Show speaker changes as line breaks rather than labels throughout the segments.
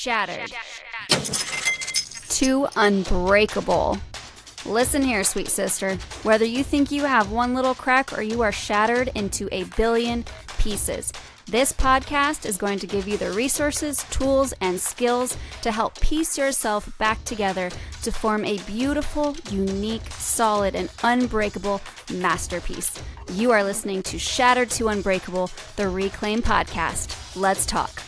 Shattered to unbreakable. Listen here, sweet sister. Whether you think you have one little crack or you are shattered into a billion pieces, this podcast is going to give you the resources, tools, and skills to help piece yourself back together to form a beautiful, unique, solid, and unbreakable masterpiece. You are listening to Shattered to Unbreakable, the Reclaim podcast. Let's talk.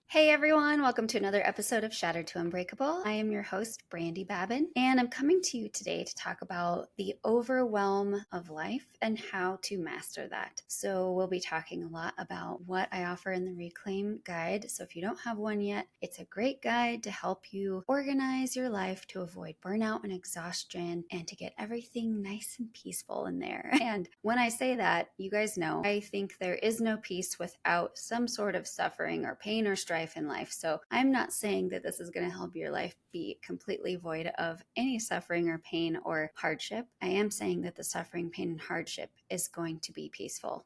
Hey everyone, welcome to another episode of Shattered to Unbreakable. I am your host, Brandi Babin, and I'm coming to you today to talk about the overwhelm of life and how to master that. So we'll be talking a lot about what I offer in the Reclaim Guide. So if you don't have one yet, it's a great guide to help you organize your life to avoid burnout and exhaustion and to get everything nice and peaceful in there. And when I say that, you guys know, I think there is no peace without some sort of suffering or pain or strife in life. So I'm not saying that this is going to help your life be completely void of any suffering or pain or hardship. I am saying that the suffering, pain, and hardship is going to be peaceful.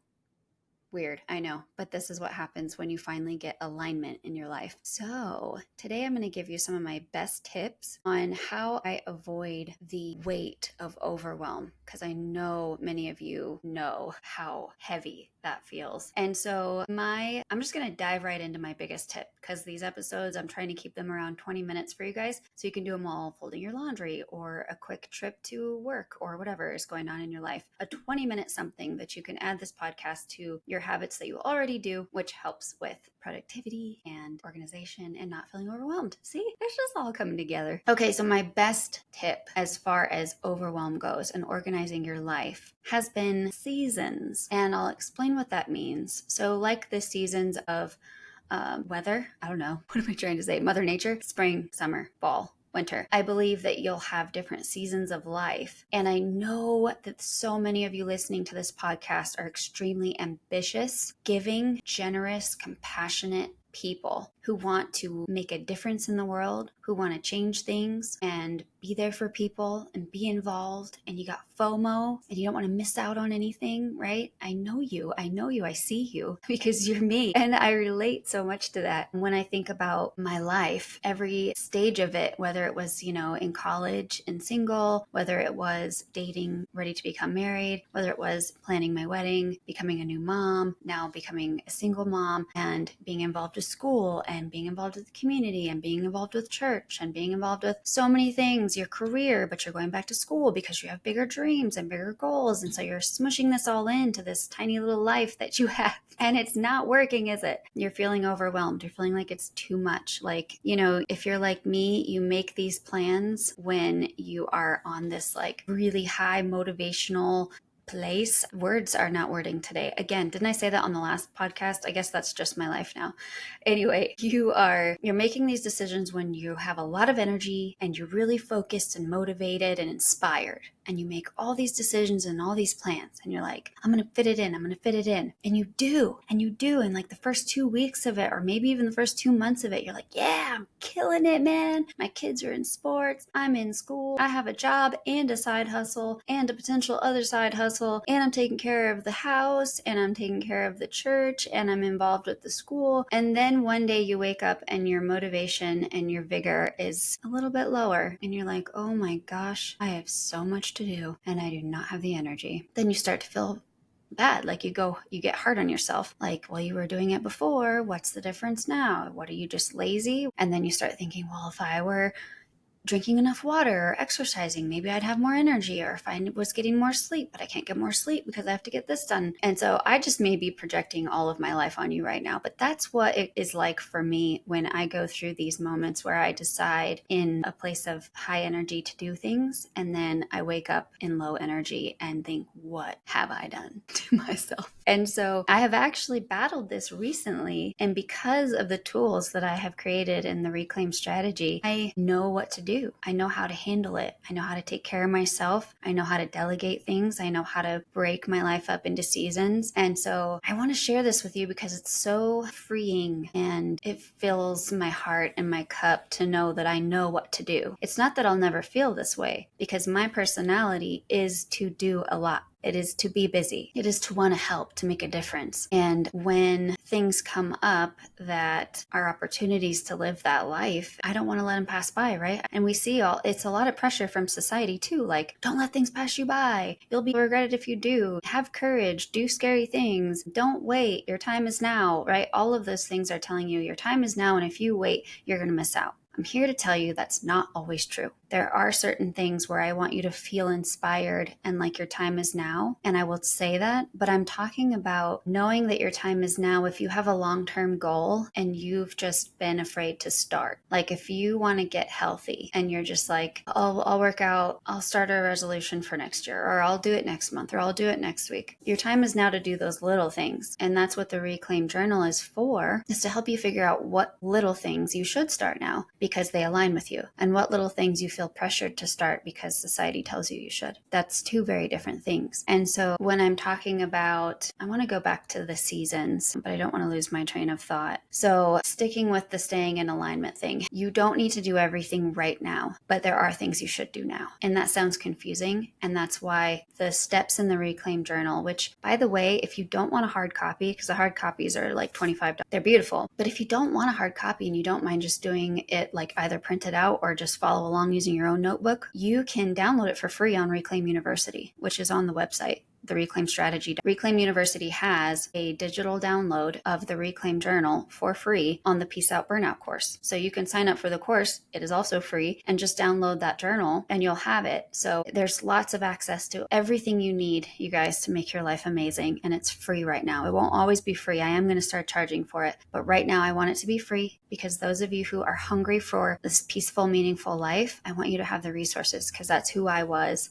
Weird, I know, but this is what happens when you finally get alignment in your life. So today I'm going to give you some of my best tips on how I avoid the weight of overwhelm, because I know many of you know how heavy that feels. And so I'm just going to dive right into my biggest tip, because these episodes, I'm trying to keep them around 20 minutes for you guys, so you can do them while folding your laundry or a quick trip to work or whatever is going on in your life. A 20-minute something that you can add this podcast to your habits that you already do, which helps with productivity and organization and not feeling overwhelmed. See, it's just all coming together. Okay, so my best tip as far as overwhelm goes and organizing your life has been seasons. And I'll explain what that means. So like the seasons of weather, I don't know, what am I trying to say? Mother Nature, spring, summer, fall, winter. I believe that you'll have different seasons of life. And I know that so many of you listening to this podcast are extremely ambitious, giving, generous, compassionate people who want to make a difference in the world, who want to change things and be there for people and be involved. And you got FOMO and you don't want to miss out on anything, right? I know you, I see you because you're me. And I relate so much to that. When I think about my life, every stage of it, whether it was, in college and single, whether it was dating, ready to become married, whether it was planning my wedding, becoming a new mom, now becoming a single mom, and being involved with school and being involved with the community and being involved with church and being involved with so many things, your career, but you're going back to school because you have bigger dreams and bigger goals. And so you're smushing this all into this tiny little life that you have. And it's not working, is it? You're feeling overwhelmed. You're feeling like it's too much. Like, if you're like me, you make these plans when you are on this like really high motivational place. Words are not wording today. Again, didn't I say that on the last podcast? I guess that's just my life now. Anyway, you're making these decisions when you have a lot of energy and you're really focused and motivated and inspired. And you make all these decisions and all these plans and you're like, I'm going to fit it in. I'm going to fit it in. And you do. And like the first 2 weeks of it, or maybe even the first 2 months of it, you're like, yeah, I'm killing it, man. My kids are in sports. I'm in school. I have a job and a side hustle and a potential other side hustle. And I'm taking care of the house and I'm taking care of the church and I'm involved with the school. And then one day you wake up and your motivation and your vigor is a little bit lower. And you're like, oh my gosh, I have so much to do and I do not have the energy. Then you start to feel bad. Like you get hard on yourself. Like, well, you were doing it before. What's the difference now? What, are you just lazy? And then you start thinking, well, if I were drinking enough water or exercising, maybe I'd have more energy. Or if I was getting more sleep, but I can't get more sleep because I have to get this done. And so I just may be projecting all of my life on you right now, but that's what it is like for me when I go through these moments where I decide in a place of high energy to do things. And then I wake up in low energy and think, what have I done to myself? And so I have actually battled this recently. And because of the tools that I have created in the Reclaim strategy, I know what to do. I know how to handle it. I know how to take care of myself. I know how to delegate things. I know how to break my life up into seasons. And so I want to share this with you because it's so freeing and it fills my heart and my cup to know that I know what to do. It's not that I'll never feel this way, because my personality is to do a lot. It is to be busy. It is to want to help, to make a difference. And when things come up that are opportunities to live that life, I don't want to let them pass by, right? And we see it's a lot of pressure from society too. Like, don't let things pass you by. You'll be regretted if you do. Have courage. Do scary things. Don't wait. Your time is now, right? All of those things are telling you your time is now. And if you wait, you're going to miss out. I'm here to tell you that's not always true. There are certain things where I want you to feel inspired and like your time is now. And I will say that, but I'm talking about knowing that your time is now if you have a long-term goal and you've just been afraid to start. Like if you want to get healthy and you're just like, I'll work out, I'll start a resolution for next year, or I'll do it next month, or I'll do it next week. Your time is now to do those little things. And that's what the Reclaim Journal is for, is to help you figure out what little things you should start now because they align with you, and what little things you feel pressured to start because society tells you should. That's two very different things. And so when I'm talking about, I want to go back to the seasons, but I don't want to lose my train of thought. So sticking with the staying in alignment thing, you don't need to do everything right now, but there are things you should do now. And that sounds confusing. And that's why the steps in the Reclaim Journal, which by the way, if you don't want a hard copy, because the hard copies are like $25, they're beautiful. But if you don't want a hard copy and you don't mind just doing it like either print it out or just follow along using your own notebook, you can download it for free on Reclaim University, which is on the website. The Reclaim Strategy. Reclaim University has a digital download of the Reclaim Journal for free on the Peace Out Burnout course. So you can sign up for the course. It is also free, and just download that journal and you'll have it. So there's lots of access to everything you need, you guys, to make your life amazing. And it's free right now. It won't always be free. I am going to start charging for it. But right now I want it to be free because those of you who are hungry for this peaceful, meaningful life, I want you to have the resources because that's who I was,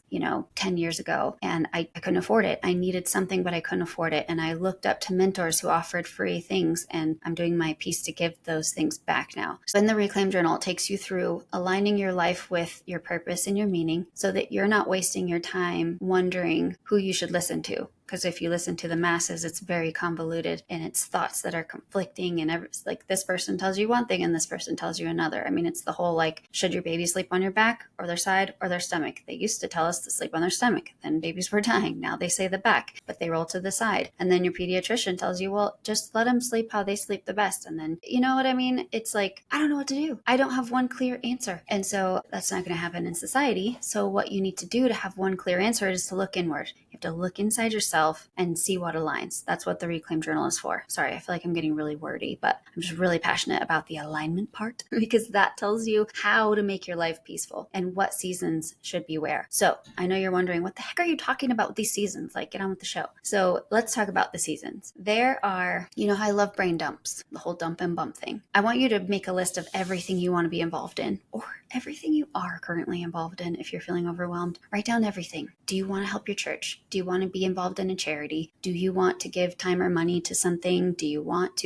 10 years ago. And I couldn't afford it. I needed something, but I couldn't afford it. And I looked up to mentors who offered free things, and I'm doing my piece to give those things back now. So in the Reclaim Journal, it takes you through aligning your life with your purpose and your meaning so that you're not wasting your time wondering who you should listen to. Because if you listen to the masses, it's very convoluted and it's thoughts that are conflicting, and like this person tells you one thing and this person tells you another. I mean, it's the whole like, should your baby sleep on your back or their side or their stomach? They used to tell us to sleep on their stomach. Then babies were dying. Now they say the back, but they roll to the side. And then your pediatrician tells you, well, just let them sleep how they sleep the best. And then, you know what I mean? It's like, I don't know what to do. I don't have one clear answer. And so that's not going to happen in society. So what you need to do to have one clear answer is to look inward. You have to look inside yourself and see what aligns. That's what the Reclaim Journal is for. Sorry, I feel like I'm getting really wordy, but I'm just really passionate about the alignment part because that tells you how to make your life peaceful and what seasons should be where. So I know you're wondering, what the heck are you talking about with these seasons? Like, get on with the show. So let's talk about the seasons. There are, I love brain dumps, the whole dump and bump thing. I want you to make a list of everything you want to be involved in, or everything you are currently involved in. If you're feeling overwhelmed, write down everything. Do you want to help your church? Do you want to be involved in a charity? Do you want to give time or money to something? Do you want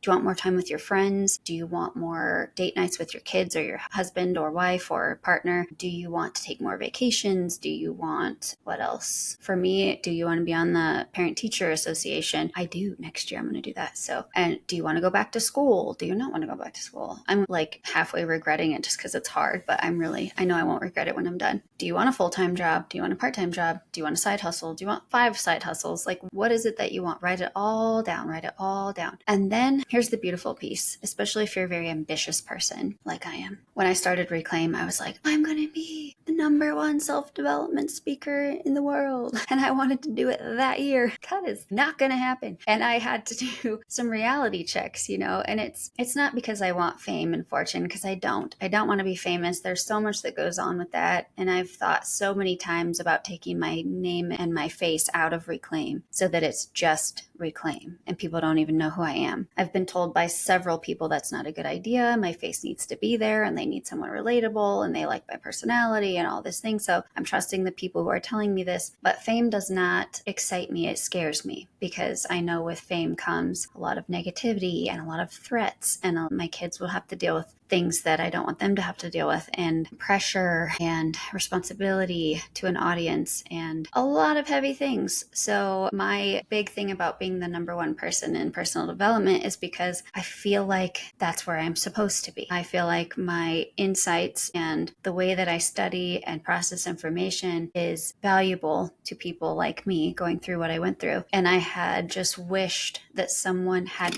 more time with your friends? Do you want more date nights with your kids or your husband or wife or partner? Do you want to take more vacations? Do you want, what else? For me, do you want to be on the Parent Teacher Association? I do. Next year, I'm going to do that. So, and do you want to go back to school? Do you not want to go back to school? I'm like halfway regretting it just because it's hard, but I know I won't regret it when I'm done. Do you want a full-time job? Do you want a part-time job? Do you want a side hustle? Do you want 5 side hustles? Like, what is it that you want? Write it all down. And then here's the beautiful piece, especially if you're a very ambitious person like I am. When I started Reclaim, I was like, I'm going to be the #1 self-development speaker in the world. And I wanted to do it that year. That is not going to happen. And I had to do some reality checks, and it's not because I want fame and fortune, because I don't want to be famous. There's so much that goes on with that. And I've thought so many times about taking my name and my face out of Reclaim so that it's just Reclaim and people don't even know who I am. I've been told by several people that's not a good idea. My face needs to be there and they need someone relatable and they like my personality and all this thing. So I'm trusting the people who are telling me this, but fame does not excite me. It scares me because I know with fame comes a lot of negativity and a lot of threats, and my kids will have to deal with things that I don't want them to have to deal with, and pressure and responsibility to an audience and a lot of heavy things. So my big thing about being the number one person in personal development is because I feel like that's where I'm supposed to be. I feel like my insights and the way that I study and process information is valuable to people like me going through what I went through. And I had just wished that someone had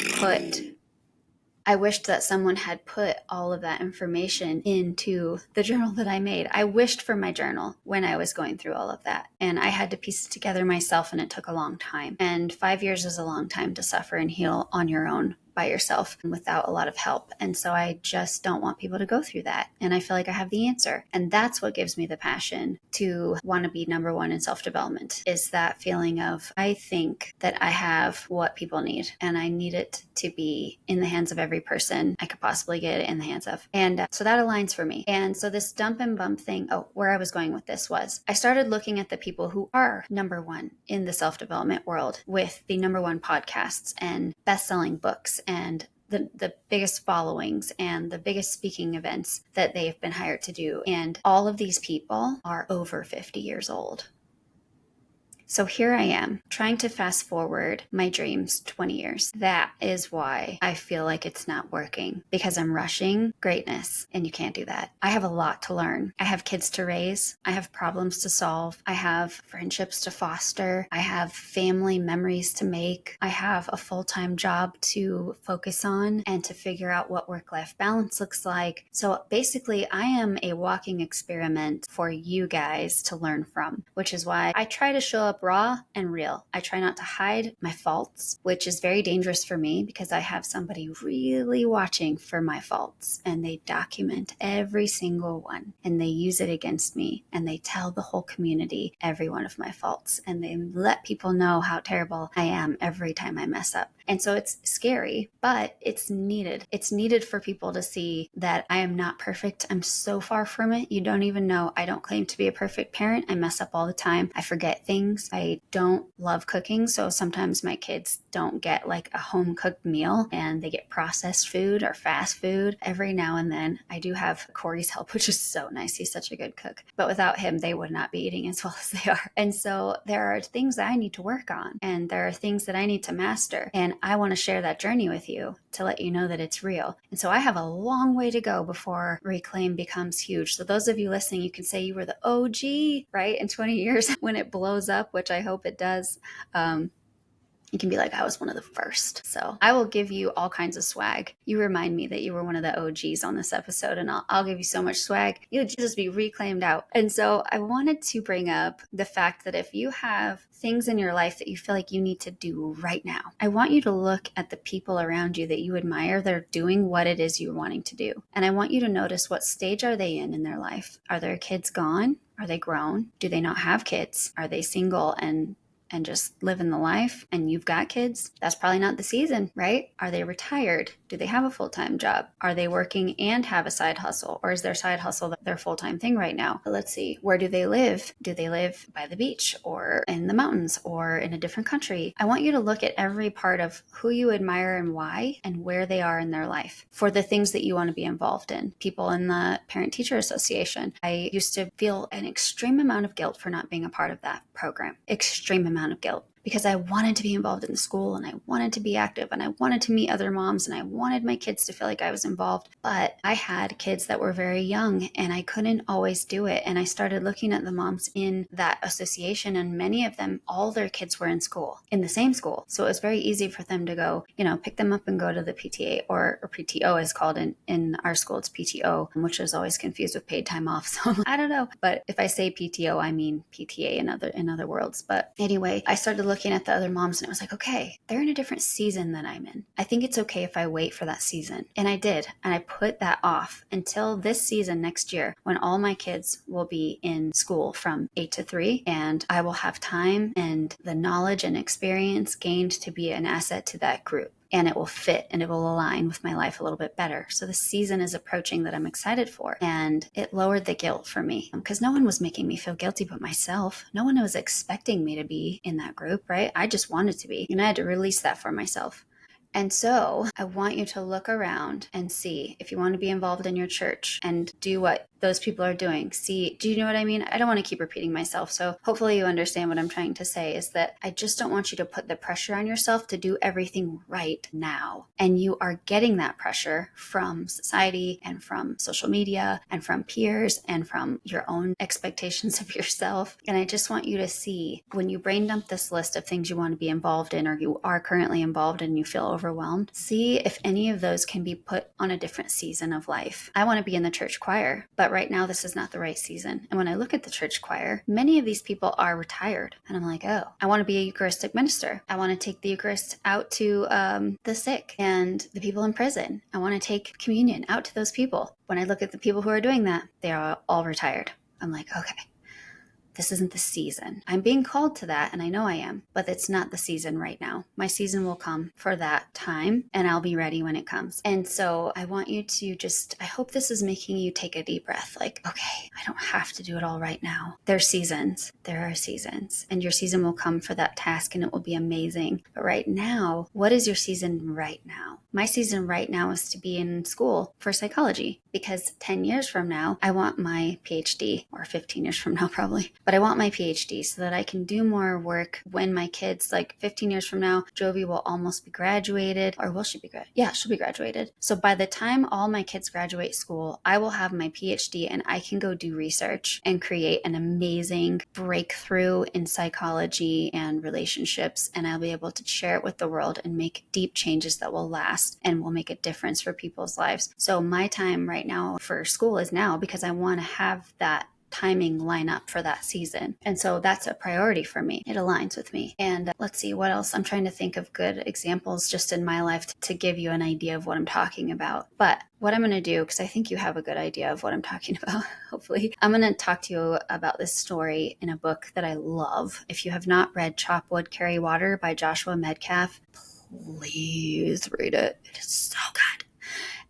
put all of that information into the journal that I made. I wished for my journal when I was going through all of that. And I had to piece it together myself, and it took a long time. And 5 years is a long time to suffer and heal on your own by yourself and without a lot of help. And so I just don't want people to go through that. And I feel like I have the answer. And that's what gives me the passion to want to be number one in self-development, is that feeling of, I think that I have what people need, and I need it to be in the hands of every person I could possibly get it in the hands of. And so that aligns for me. And so this dump and bump thing, where I was going with this was, I started looking at the people who are number one in the self-development world with the number one podcasts and best-selling books and the biggest followings and the biggest speaking events that they've been hired to do. And all of these people are over 50 years old. So here I am trying to fast forward my dreams 20 years. That is why I feel like it's not working, because I'm rushing greatness, and you can't do that. I have a lot to learn. I have kids to raise. I have problems to solve. I have friendships to foster. I have family memories to make. I have a full-time job to focus on and to figure out what work-life balance looks like. So basically, I am a walking experiment for you guys to learn from, which is why I try to show up raw and real. I try not to hide my faults, which is very dangerous for me because I have somebody really watching for my faults, and they document every single one, and they use it against me, and they tell the whole community every one of my faults, and they let people know how terrible I am every time I mess up. And so it's scary, but it's needed. It's needed for people to see that I am not perfect. I'm so far from it. You don't even know. I don't claim to be a perfect parent. I mess up all the time. I forget things. I don't love cooking. So sometimes my kids don't get like a home cooked meal, and they get processed food or fast food every now and then. I do have Corey's help, which is so nice. He's such a good cook. But without him, they would not be eating as well as they are. And so there are things that I need to work on, and there are things that I need to master. And I want to share that journey with you to let you know that it's real. And so I have a long way to go before Reclaim becomes huge. So those of you listening, you can say you were the OG, right? In 20 years when it blows up, which I hope it does. You can be like, I was one of the first. So I will give you all kinds of swag. You remind me that you were one of the OGs on this episode, and I'll give you so much swag. You'll just be reclaimed out. And so I wanted to bring up the fact that if you have things in your life that you feel like you need to do right now, I want you to look at the people around you that you admire that are doing what it is you're wanting to do. And I want you to notice, what stage are they in their life? Are their kids gone? Are they grown? Do they not have kids? Are they single and just living the life, and you've got kids? That's probably not the season, right? Are they retired? Do they have a full-time job? Are they working and have a side hustle? Or is their side hustle their full-time thing right now? But let's see, where do they live? Do they live by the beach or in the mountains or in a different country? I want you to look at every part of who you admire and why, and where they are in their life for the things that you want to be involved in. People in the Parent-Teacher Association, I used to feel an extreme amount of guilt for not being a part of that program. Extreme amount of guilt, because I wanted to be involved in the school, and I wanted to be active, and I wanted to meet other moms, and I wanted my kids to feel like I was involved. But I had kids that were very young, and I couldn't always do it. And I started looking at the moms in that association, and many of them, all their kids were in school, in the same school. So it was very easy for them to go, pick them up and go to the PTA, or PTO is called in our school. It's PTO, which is always confused with paid time off. So I don't know. But if I say PTO, I mean PTA in other worlds. But anyway, I started looking at the other moms, and it was like, okay, they're in a different season than I'm in. I think it's okay if I wait for that season. And I did. And I put that off until this season next year, when all my kids will be in school from 8 to 3, and I will have time and the knowledge and experience gained to be an asset to that group. And it will fit, and it will align with my life a little bit better. So the season is approaching that I'm excited for. And it lowered the guilt for me, because no one was making me feel guilty but myself. No one was expecting me to be in that group, right? I just wanted to be. And I had to release that for myself. And so I want you to look around and see if you want to be involved in your church and do what those people are doing. See, do you know what I mean? I don't want to keep repeating myself. So hopefully you understand what I'm trying to say is that I just don't want you to put the pressure on yourself to do everything right now. And you are getting that pressure from society and from social media and from peers and from your own expectations of yourself. And I just want you to see when you brain dump this list of things you want to be involved in or you are currently involved in and you feel overwhelmed, see if any of those can be put on a different season of life. I want to be in the church choir, but right now this is not the right season. And when I look at the church choir, many of these people are retired. And I'm like, oh, I want to be a Eucharistic minister. I want to take the Eucharist out to the sick and the people in prison. I want to take communion out to those people. When I look at the people who are doing that, they are all retired. I'm like, okay, this isn't the season. I'm being called to that, and I know I am, but it's not the season right now. My season will come for that time, and I'll be ready when it comes. And so I want you to I hope this is making you take a deep breath. Like, okay, I don't have to do it all right now. There are seasons, and your season will come for that task, and it will be amazing. But right now, what is your season right now? My season right now is to be in school for psychology, because 10 years from now, I want my PhD, or 15 years from now probably. But I want my PhD so that I can do more work when my kids, like 15 years from now, Jovi will almost be graduated, or will she be graduated? Yeah, she'll be graduated. So by the time all my kids graduate school, I will have my PhD and I can go do research and create an amazing breakthrough in psychology and relationships. And I'll be able to share it with the world and make deep changes that will last and will make a difference for people's lives. So my time right now for school is now, because I want to have that timing line up for that season. And so that's a priority for me. It aligns with me. And let's see what else. I'm trying to think of good examples just in my life to give you an idea of what I'm talking about. But what I'm going to do, because I think you have a good idea of what I'm talking about, hopefully, I'm going to talk to you about this story in a book that I love. If you have not read Chop Wood, Carry Water by Joshua Medcalf, please read it. It is so good.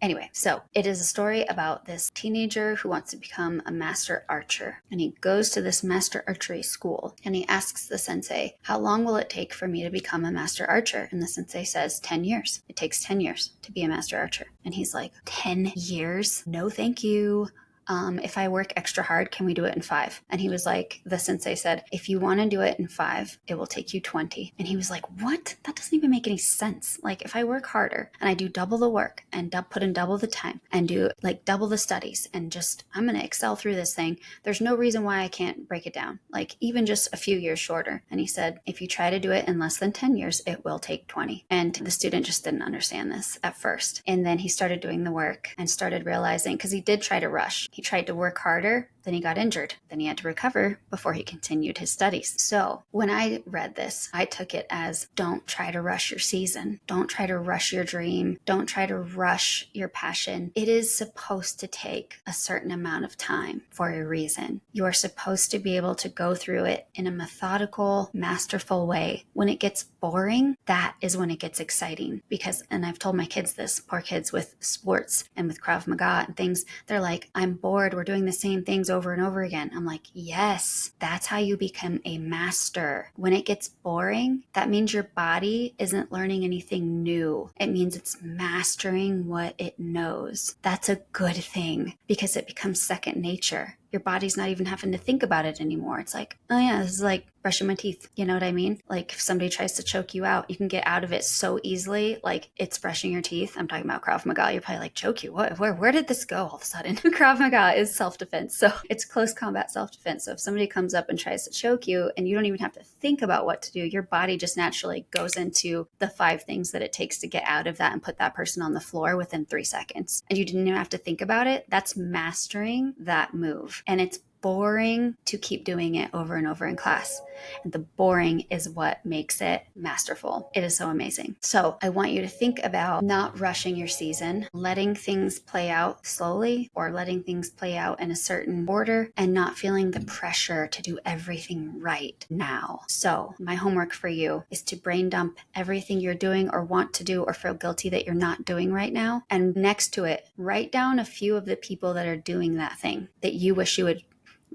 Anyway, so it is a story about this teenager who wants to become a master archer. And he goes to this master archery school and he asks the sensei, how long will it take for me to become a master archer? And the sensei says 10 years. It takes 10 years to be a master archer. And he's like, 10 years? No, thank you. If I work extra hard, can we do it in 5? And he was like, the sensei said, if you want to do it in 5, it will take you 20. And he was like, what? That doesn't even make any sense. Like, if I work harder and I do double the work and put in double the time and do like double the studies and I'm going to excel through this thing, there's no reason why I can't break it down, like even just a few years shorter. And he said, if you try to do it in less than 10 years, it will take 20. And the student just didn't understand this at first. And then he started doing the work and started realizing, because he did try to rush. He tried to work harder, then he got injured. Then he had to recover before he continued his studies. So when I read this, I took it as, don't try to rush your season. Don't try to rush your dream. Don't try to rush your passion. It is supposed to take a certain amount of time for a reason. You are supposed to be able to go through it in a methodical, masterful way. When it gets boring, that is when it gets exciting. Because, and I've told my kids this, poor kids with sports and with Krav Maga and things, they're like, I'm bored. We're doing the same things over and over again. I'm like, yes, that's how you become a master. When it gets boring, that means your body isn't learning anything new. It means it's mastering what it knows. That's a good thing because it becomes second nature. Your body's not even having to think about it anymore. It's like, oh yeah, this is like brushing my teeth. You know what I mean? Like if somebody tries to choke you out, you can get out of it so easily. Like it's brushing your teeth. I'm talking about Krav Maga. You're probably like, choke you? What? Where did this go all of a sudden? Krav Maga is self-defense. So it's close combat self-defense. So if somebody comes up and tries to choke you and you don't even have to think about what to do, your body just naturally goes into the 5 things that it takes to get out of that and put that person on the floor within 3 seconds. And you didn't even have to think about it. That's mastering that move. And it's boring to keep doing it over and over in class. And the boring is what makes it masterful. It is so amazing. So I want you to think about not rushing your season, letting things play out slowly or letting things play out in a certain order and not feeling the pressure to do everything right now. So my homework for you is to brain dump everything you're doing or want to do or feel guilty that you're not doing right now. And next to it, write down a few of the people that are doing that thing that you wish you would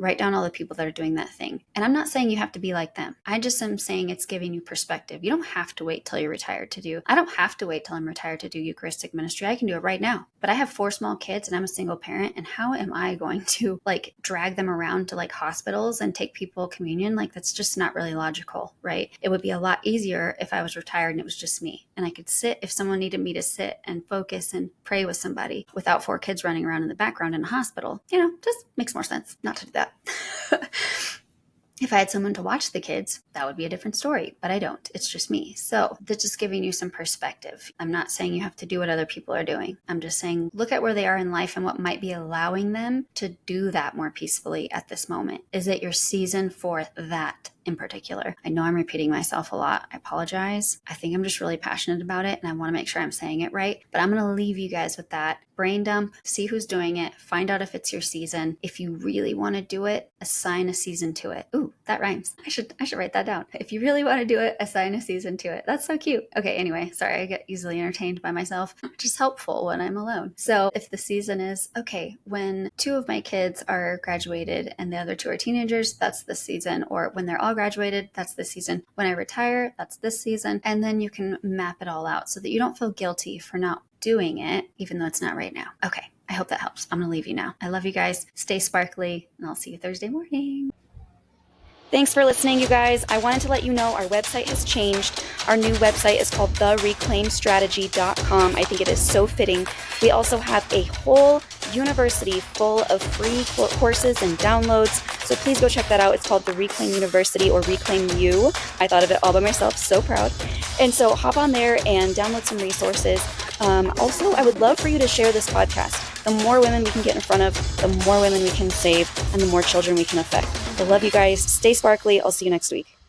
write down all the people that are doing that thing. And I'm not saying you have to be like them. I just am saying it's giving you perspective. You don't have to wait till you're retired to do. I don't have to wait till I'm retired to do Eucharistic ministry. I can do it right now. But I have 4 small kids and I'm a single parent. And how am I going to like drag them around to like hospitals and take people communion? Like that's just not really logical, right? It would be a lot easier if I was retired and it was just me. And I could sit if someone needed me to sit and focus and pray with somebody without 4 kids running around in the background in a hospital. You know, just makes more sense not to do that. If I had someone to watch the kids, that would be a different story, but I don't. It's just me. So that's just giving you some perspective. I'm not saying you have to do what other people are doing. I'm just saying look at where they are in life and what might be allowing them to do that more peacefully at this moment. Is it your season for that in particular? I know I'm repeating myself a lot. I apologize. I think I'm just really passionate about it and I want to make sure I'm saying it right, but I'm going to leave you guys with that. Brain dump, see who's doing it, find out if it's your season. If you really want to do it, assign a season to it. Ooh, that rhymes. I should write that down. If you really want to do it, assign a season to it. That's so cute. Okay, anyway, sorry, I get easily entertained by myself, which is helpful when I'm alone. So if the season is, okay, when 2 of my kids are graduated and the other 2 are teenagers, that's the season. Or when they're all graduated, that's the season. When I retire, that's this season. And then you can map it all out so that you don't feel guilty for not doing it, even though it's not right now. Okay, I hope that helps. I'm gonna leave you now. I love you guys. Stay sparkly, and I'll see you Thursday morning. Thanks for listening, you guys. I wanted to let you know our website has changed. Our new website is called thereclaimstrategy.com. I think it is so fitting. We also have a whole university full of free courses and downloads. So please go check that out. It's called the Reclaim University or Reclaim You. I thought of it all by myself. So proud. And so hop on there and download some resources. Also, I would love for you to share this podcast. The more women we can get in front of, the more women we can save, and the more children we can affect. I love you guys. Stay sparkly. I'll see you next week.